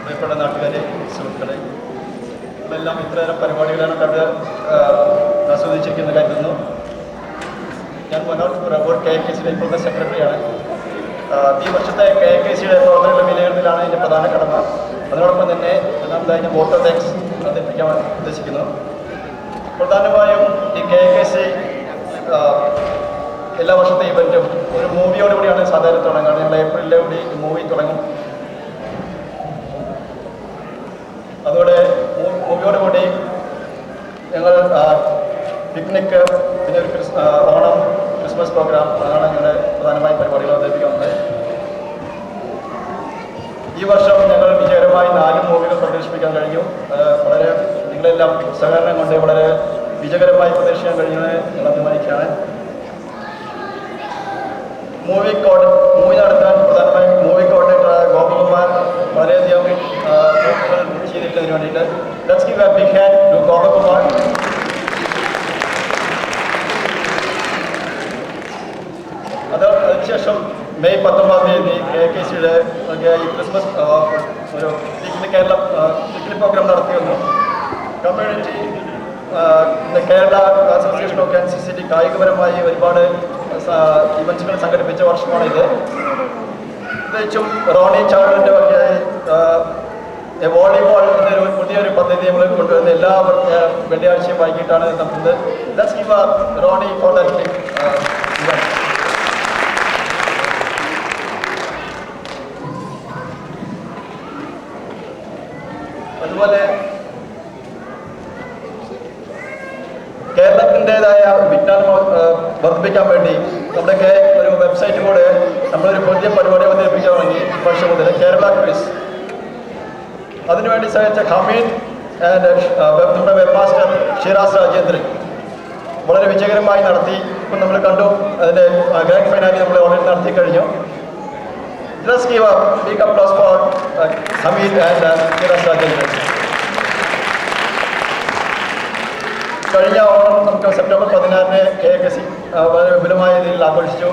പ്രിയപ്പെട്ട നാട്ടുകാരെ, സുഹൃത്തുക്കളെ, നമ്മളെല്ലാം ഇത്രയേറെ പരിപാടികളാണ് കണ്ട് ആസ്വദിച്ചിരിക്കുന്നത് കരുതുന്നു. ഞാൻ മനോജ് പ്രഭു KKCയുടെ ഇപ്പോഴത്തെ സെക്രട്ടറിയാണ്. ഈ വർഷത്തെ KKCയുടെ പ്രവർത്തനങ്ങളുടെ വിലയിരുത്തലാണ് എൻ്റെ പ്രധാന കടമ. അതോടൊപ്പം തന്നെ ഒന്നാമതായി ഞാൻ വോട്ട് ഓഫ് താങ്ക്സ് അവതരിപ്പിക്കാൻ ഉദ്ദേശിക്കുന്നു. പ്രധാനമായും ഈ KKC എല്ലാ വർഷത്തെ ഇവൻറ്റും ഒരു മൂവിയോടുകൂടിയാണ് സാധാരണ തുടങ്ങുന്നത്. ഞങ്ങൾ ഏപ്രിലിലൂടെ മൂവി തുടങ്ങും. അതോടെ മൂവിയോടുകൂടി ഞങ്ങൾ പിക്നിക്ക്, പിന്നെ ഒരു ഓണം, ക്രിസ്മസ് പ്രോഗ്രാം, അതാണ് ഞങ്ങളുടെ പ്രധാനമായി പരിപാടികൾ അവതരിപ്പിക്കുന്നത്. ഈ വർഷം ഞങ്ങൾ വിജയകരമായി 4 മൂവികൾ പ്രദർശിപ്പിക്കാൻ കഴിഞ്ഞു. വളരെ നിങ്ങളെല്ലാം സഹകരണം കൊണ്ട് വളരെ വിജയകരമായി പ്രദർശിക്കാൻ കഴിഞ്ഞത് ഞങ്ങൾ അഭിമാനിക്കുകയാണ്. മൂവി നടത്താൻ പ്രധാനമായും മൂവി കോർഡിനേറ്റർ ഗോപകുമാർ വളരെയധികം ചെയ്തിരിക്കുന്നതിന് വേണ്ടിയിട്ട് let's give a big hand to Gopakumar. അതിനുശേഷം മെയ് 19 KKCയുടെ ഈ ക്രിസ്മസ് ഒരു പിക്നിക് പ്രോഗ്രാം നടത്തിയിരുന്നു. Community Kerala association of NCCT കായികപരമായി ഒരുപാട് ഇവൻസുകൾ സംഘടിപ്പിച്ച വർഷമാണ് ഇത്. പ്രത്യേകിച്ചും റോണി ചാർലിൻ്റെ വകയായി വോളിബോൾ എന്നൊരു പുതിയൊരു പദ്ധതി നമ്മൾ കൊണ്ടുവരുന്ന എല്ലാ വെള്ളിയാഴ്ചയും വൈകിട്ടാണ് നടത്തുന്നത്. Let's give Roni for that event. അതുപോലെ കേരളത്തിൻ്റെതായ വിജ്ഞാനം വർദ്ധിപ്പിക്കാൻ വേണ്ടി നമ്മുടെയൊക്കെ ഒരു വെബ്സൈറ്റ് കൂടെ നമ്മളൊരു പുതിയ പരിപാടി അവതരിപ്പിക്കാൻ വേണ്ടി ഈ വർഷം മുതൽ കേരള ക്വിസ്. അതിനുവേണ്ടി സഹായിച്ച ഹമീദ് ആൻഡ് നമ്മുടെ വെബ് മാസ്റ്റർ ഷിറാസ് രാജേന്ദ്രൻ വളരെ വിജയകരമായി നടത്തി. ഇപ്പം നമ്മൾ കണ്ടു അതിൻ്റെ ഗ്രാൻഡ് ഫൈനാലി നമ്മൾ ഓൾറെഡി നടത്തി കഴിഞ്ഞു. Let's give a big applause for Hamid and Shiraz Rajendran. കഴിഞ്ഞ ഓണം നമുക്ക് സെപ്റ്റംബർ 16 KKC വളരെ വിപുലമായ രീതിയിൽ ആഘോഷിച്ചു.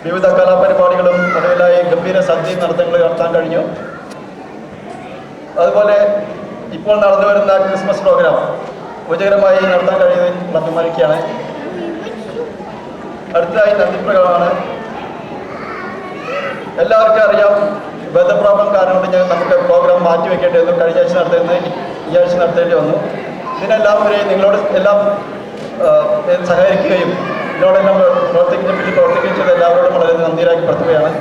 വിവിധ കലാപരിപാടികളും ഒടുവിലായി ഗംഭീര സദ്യ നടത്താൻ കഴിഞ്ഞു. അതുപോലെ ഇപ്പോൾ നടന്നു വരുന്ന ക്രിസ്മസ് പ്രോഗ്രാം വിജയകരമായി നടത്താൻ കഴിയുന്നതിൽ അഭിമാനിക്കുകയാണ്. അടുത്തതായി നന്ദിപ്രകടനമാണ്. എല്ലാവർക്കും അറിയാം, വെതർ പ്രോബ്ലം കാരണം കൊണ്ട് നമുക്ക് പ്രോഗ്രാം മാറ്റി വെക്കേണ്ടി വന്നു. കഴിഞ്ഞ ആഴ്ച നടത്തുന്നത് ഈ ആഴ്ച നടത്തേണ്ടി വന്നു. ഇതിനെല്ലാവരെയും നിങ്ങളോട് എല്ലാം സഹകരിക്കുകയും ഇതിനോടെല്ലാം പ്രവർത്തിക്കുകയും ചെയ്ത എല്ലാവരോടും വളരെ നന്ദി രേഖപ്പെടുത്തുകയാണ്.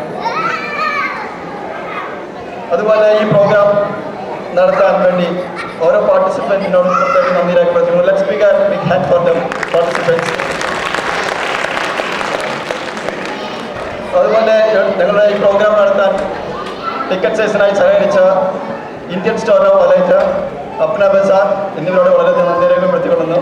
അതുപോലെ ഈ പ്രോഗ്രാം നടത്താൻ വേണ്ടി ഓരോ പാർട്ടിസിപ്പൻറ്റിനോടും പ്രത്യേകം നന്ദി രേഖപ്പെടുത്തുന്നു. Let's big a big hand for them participants. അതുപോലെ ഞങ്ങളുടെ ഈ പ്രോഗ്രാം നടത്താൻ ടിക്കറ്റ് സെഷനായി സഹകരിച്ച Indian store of Valletta, Apna Bazaar എന്നിവരോട് വളരെയധികം നന്ദി രേഖപ്പെടുത്തിക്കൊള്ളുന്നു.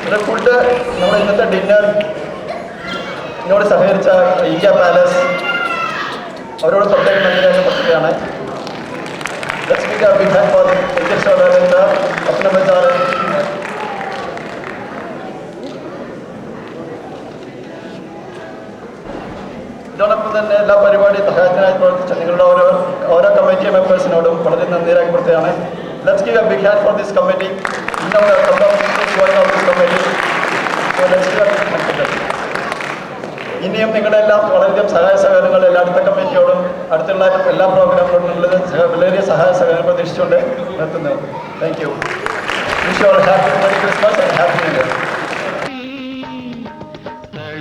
പിന്നെ ഫുഡ്, നമ്മുടെ ഇന്നത്തെ ഡിന്നറിനോട് സഹകരിച്ച ഇന്ത്യ പാലസ്, അവരോട് പ്രത്യേകം നന്ദി രേഖപ്പെടുത്തുകയാണ്. Let's big a big hand for Indian store of Valletta, Apna Bazaar. ഇതോടൊപ്പം തന്നെ എല്ലാ പരിപാടി സഹായത്തിനായി പ്രവർത്തിച്ച നിങ്ങളുടെ ഓരോ കമ്മിറ്റി മെമ്പേഴ്സിനോടും വളരെ നന്ദി രേഖപ്പെടുത്തുകയാണ്. Let's give a big hand for this committee. ഇനിയും നിങ്ങളുടെ എല്ലാം വളരെയധികം സഹായ സഹകരണങ്ങൾ എല്ലാ അടുത്ത കമ്മിറ്റിയോടും അടുത്തുള്ള എല്ലാ പ്രോഗ്രാമുകളോടും വളരെ സഹായ സഹകരണം പ്രതീക്ഷിച്ചുകൊണ്ട് നിർത്തുന്നു. Thank you. Wish you all happy merry Christmas and happy